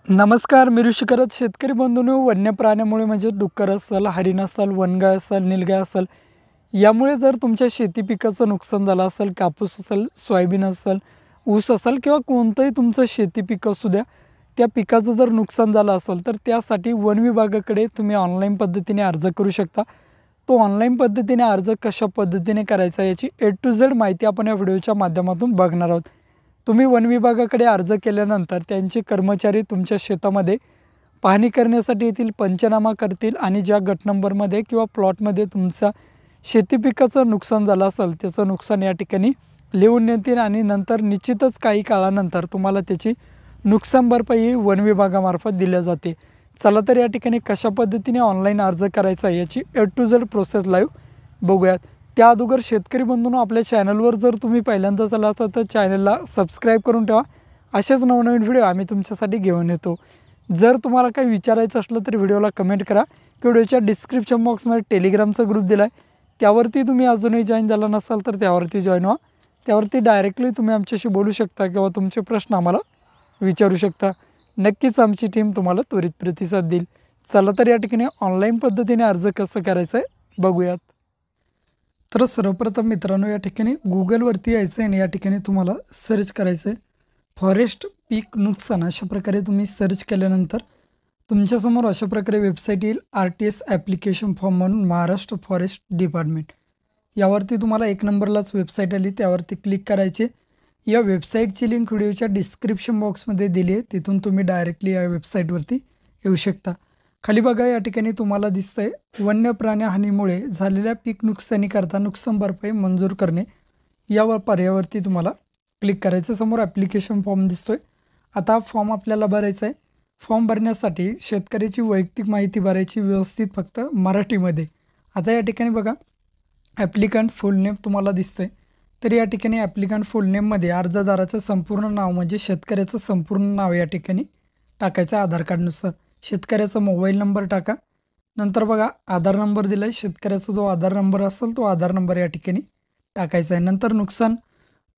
नमस्कार. मी ऋषी करत शेतकरी बंधूंनो, वन्य प्राण्यामुळे म्हणजे डुक्कर असेल, हरिण असेल, वनगाय असेल, नीलगाय असेल, यामुळे जर तुमच्या शेती पिकाचं नुकसान झालं असेल, कापूस असेल, सोयाबीन असेल, ऊस असेल किंवा कोणतंही तुमचं शेती पीक असू द्या, त्या पिकाचं जर नुकसान झालं असेल तर त्यासाठी वन विभागाकडे तुम्ही ऑनलाईन पद्धतीने अर्ज करू शकता. तो ऑनलाईन पद्धतीने अर्ज कशा पद्धतीने करायचा याची ए टू झेड माहिती आपण या व्हिडिओच्या माध्यमातून बघणार आहोत. तुम्ही वन विभागाकडे अर्ज केल्यानंतर त्यांचे कर्मचारी तुमच्या शेतामध्ये पाहणी करण्यासाठी येतील, पंचनामा करतील आणि ज्या गट नंबरमध्ये किंवा प्लॉटमध्ये तुमचा शेती पिकाचं नुकसान झालं असेल त्याचं नुकसान या ठिकाणी लिहून नेतील आणि नंतर निश्चितच काही काळानंतर तुम्हाला त्याची नुकसान भरपाई वन विभागामार्फत दिल्या जाते. चला तर या ठिकाणी कशा पद्धतीने ऑनलाईन अर्ज करायचा याची ए टू झेड प्रोसेस लाईव्ह बघूयात. त्या अगोदर शेतकरी बंधूंनो, आपल्या चॅनलवर जर तुम्ही पहिल्यांदाच आला असाल तर चॅनलला सबस्क्राईब करून ठेवा. असेच नवनवीन व्हिडिओ आम्ही तुमच्यासाठी घेऊन येतो. जर तुम्हाला काही विचारायचं असलं तर व्हिडिओला कमेंट करा. व्हिडिओच्या डिस्क्रिप्शन बॉक्समध्ये टेलिग्रामचा ग्रुप दिला आहे, त्यावरती तुम्ही अजूनही जॉईन झाला नसाल तर त्यावरती जॉईन व्हा. त्यावरती डायरेक्टली तुम्ही आमच्याशी बोलू शकता किंवा तुमचे प्रश्न आम्हाला विचारू शकता. नक्कीच आमची टीम तुम्हाला त्वरित प्रतिसाद देईल. चला तर या ठिकाणी ऑनलाईन पद्धतीने अर्ज कसं करायचं आहे बघूयात. तर सर्वप्रथम मित्रांनो, या ठिकाणी गुगलवरती यायचं आहे आणि या ठिकाणी तुम्हाला सर्च करायचं आहे फॉरेस्ट पीक नुकसान. अशा प्रकारे तुम्ही सर्च केल्यानंतर तुमच्यासमोर अशा प्रकारे वेबसाईट येईल, RTS ॲप्लिकेशन फॉर्म म्हणून, महाराष्ट्र फॉरेस्ट डिपार्टमेंट. यावरती तुम्हाला एक नंबरलाच वेबसाईट आली, त्यावरती क्लिक करायचे. या वेबसाईटची लिंक व्हिडिओच्या डिस्क्रिप्शन बॉक्समध्ये दिली आहे, तिथून तुम्ही डायरेक्टली या वेबसाईटवरती येऊ शकता. खाली बघा, या ठिकाणी तुम्हाला दिसतंय वन्य प्राणहानीमुळे झालेल्या पीक नुकसानीकरता नुकसान भरपाई मंजूर करणे, यावर पर्यायावरती तुम्हाला क्लिक करायचं. समोर ॲप्लिकेशन फॉर्म दिसतोय. आता हा फॉर्म आपल्याला भरायचा आहे. फॉर्म भरण्यासाठी शेतकऱ्याची वैयक्तिक माहिती भरायची व्यवस्थित, फक्त मराठीमध्ये. आता या ठिकाणी बघा, ॲप्लिकंट फुल नेम तुम्हाला दिसतंय. तर या ठिकाणी ॲप्लिकंट फुल नेममध्ये अर्जदाराचं संपूर्ण नाव म्हणजे शेतकऱ्याचं संपूर्ण नाव या ठिकाणी टाकायचं आधार कार्डनुसार. शेतकऱ्याचा मोबाईल नंबर टाका. नंतर बघा, आधार नंबर दिला आहे. शेतकऱ्याचा जो आधार नंबर असेल तो आधार नंबर या ठिकाणी टाकायचा आहे. नंतर नुकसान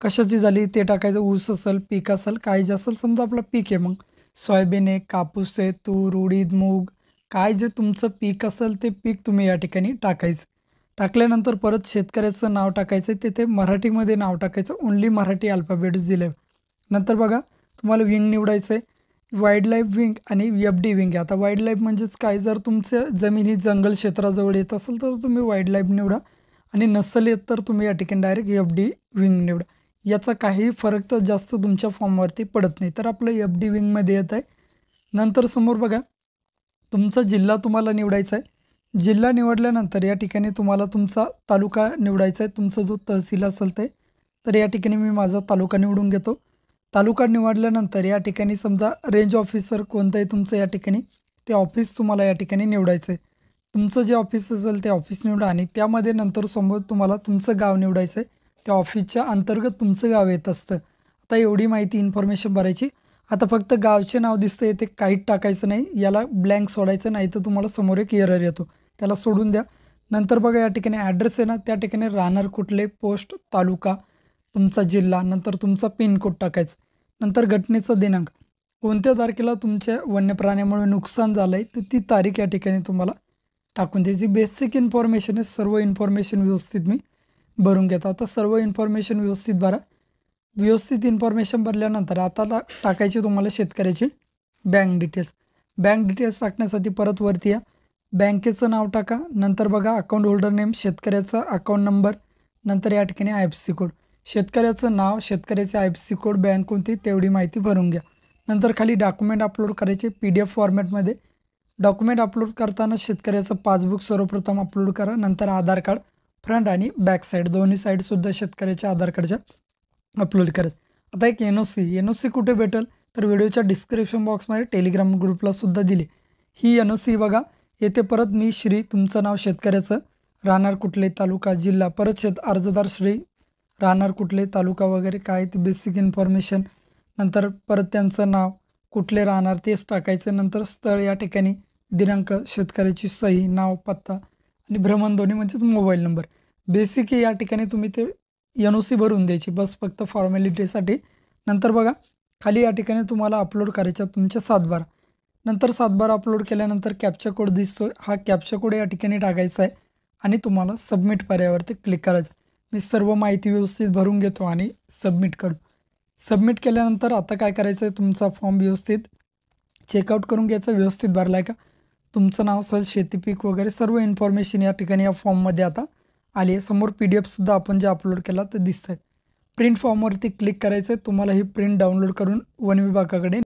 कशाची झाली ते टाकायचं. ऊस असेल, पीक असेल, काय जे असेल, समजा आपलं पीक आहे, मग सोयाबीन आहे, कापूस आहे, तूर, उडीद, मूग, काय जे तुमचं पीक असेल ते पीक तुम्ही या ठिकाणी टाकायचं. टाकल्यानंतर परत शेतकऱ्याचं नाव टाकायचं. तिथे मराठीमध्ये नाव टाकायचं, ओन्ली मराठी अल्फाबेट्स दिले. नंतर बघा, तुम्हाला विंग निवडायचं आहे, वाईल्ड लाईफ विंग आणि FD विंग. आता वाईल्ड लाईफ म्हणजेच काय, जर तुमच्या जमिनी जंगल क्षेत्राजवळ येत असेल तर तुम्ही वाईल्ड लाईफ निवडा आणि नसेल येत तर तुम्ही या ठिकाणी डायरेक्ट FD विंग निवडा. याचा काही फरक तर जास्त तुमच्या फॉर्मवरती पडत नाही. तर आपलं FD विंगमध्ये येत आहे. नंतर समोर बघा, तुमचा जिल्हा तुम्हाला निवडायचा आहे. जिल्हा निवडल्यानंतर या ठिकाणी तुम्हाला तुमचा तालुका निवडायचा आहे, तुमचा जो तहसील असेल ते. तर या ठिकाणी मी माझा तालुका निवडून घेतो. तालुका निवडल्यानंतर या ठिकाणी समजा रेंज ऑफिसर कोणतं आहे तुमचं, या ठिकाणी ते ऑफिस तुम्हाला या ठिकाणी निवडायचं आहे. तुमचं जे ऑफिस असेल ते ऑफिस निवडा आणि त्यामध्ये नंतर समोर तुम्हाला तुमचं गाव निवडायचं आहे. त्या ऑफिसच्या अंतर्गत तुमचं गाव येत असतं. आता एवढी माहिती इन्फॉर्मेशन भरायची. आता फक्त गावचे नाव दिसतं ते काहीच टाकायचं नाही, याला ब्लँक सोडायचं, नाही तर तुम्हाला समोर एक एरर येतो, त्याला सोडून द्या. नंतर बघा, या ठिकाणी ॲड्रेस आहे ना, त्या ठिकाणी राहणार कुठले, पोस्ट, तालुका, तुमचा जिल्हा, नंतर तुमचा पिनकोड टाकायचा. नंतर घटनेचा दिनांक, कोणत्या तारखेला तुमच्या वन्य प्राण्यामुळे नुकसान झालं आहे तर ती तारीख या ठिकाणी तुम्हाला टाकून द्यायची. बेसिक इन्फॉर्मेशन आहे, सर्व इन्फॉर्मेशन व्यवस्थित मी भरून घेतो. आता सर्व इन्फॉर्मेशन व्यवस्थित भरा. व्यवस्थित इन्फॉर्मेशन भरल्यानंतर आता टाकायची तुम्हाला शेतकऱ्याची बँक डिटेल्स. बँक डिटेल्स टाकण्यासाठी परत वरती या, बँकेचं नाव टाका. नंतर बघा, अकाउंट होल्डर नेम, शेतकऱ्याचा अकाउंट नंबर, नंतर या ठिकाणी IFSC कोड, शेतकऱ्याचं नाव, शेतकऱ्याचे IFSC कोड, बँक कोणती, तेवढी माहिती भरून घ्या. नंतर खाली डॉक्युमेंट अपलोड करायचे PDF फॉर्मॅटमध्ये. डॉक्युमेंट अपलोड करताना शेतकऱ्याचं पासबुक सर्वप्रथम अपलोड करा. नंतर आधार कार्ड फ्रंट आणि बॅक साईड दोन्ही साईडसुद्धा शेतकऱ्याच्या आधार कार्डच्या अपलोड करा. आता एक NOC कुठे भेटेल तर व्हिडिओच्या डिस्क्रिप्शन बॉक्समध्ये टेलिग्राम ग्रुपलासुद्धा दिली. ही NOC बघा, येथे परत मी श्री, तुमचं नाव, शेतकऱ्याचं, राहणार कुठले, तालुका, जिल्हा, परत अर्जदार श्री, राहणार कुठले, तालुका वगैरे काय ते बेसिक इन्फॉर्मेशन. नंतर परत त्यांचं नाव, कुठले राहणार तेच टाकायचं. नंतर स्थळ, या ठिकाणी दिनांक, शेतकऱ्याची सही, नाव, पत्ता आणि भ्रमणध्वनी म्हणजेच मोबाईल नंबर. बेसिक या ठिकाणी तुम्ही ते NOC भरून द्यायची, बस फक्त फॉर्मॅलिटीसाठी. नंतर बघा, खाली या ठिकाणी तुम्हाला अपलोड करायच्या तुमच्या सातबारा. नंतर 7/12 अपलोड केल्यानंतर कॅप्चा कोड दिसतोय, हा कॅप्चा कोड या ठिकाणी टाकायचा आहे आणि तुम्हाला सबमिट पर्यायावरती क्लिक करायचं. मी सर्व माहिती व्यवस्थित भरून घेतो आणि सबमिट करू. सबमिट केल्यानंतर आता काय करायचं आहे, तुमचा फॉर्म व्यवस्थित चेकआउट करून घ्यायचा. व्यवस्थित भरला आहे का, तुमचं नाव असेल, शेती पीक वगैरे सर्व इन्फॉर्मेशन या ठिकाणी या फॉर्ममध्ये आता आली आहे. समोर PDF सुद्धा आपण जे अपलोड केला ते दिसत आहेत. प्रिंट फॉर्मवरती क्लिक करायचं आहे. तुम्हाला ही प्रिंट डाउनलोड करून वन विभागाकडे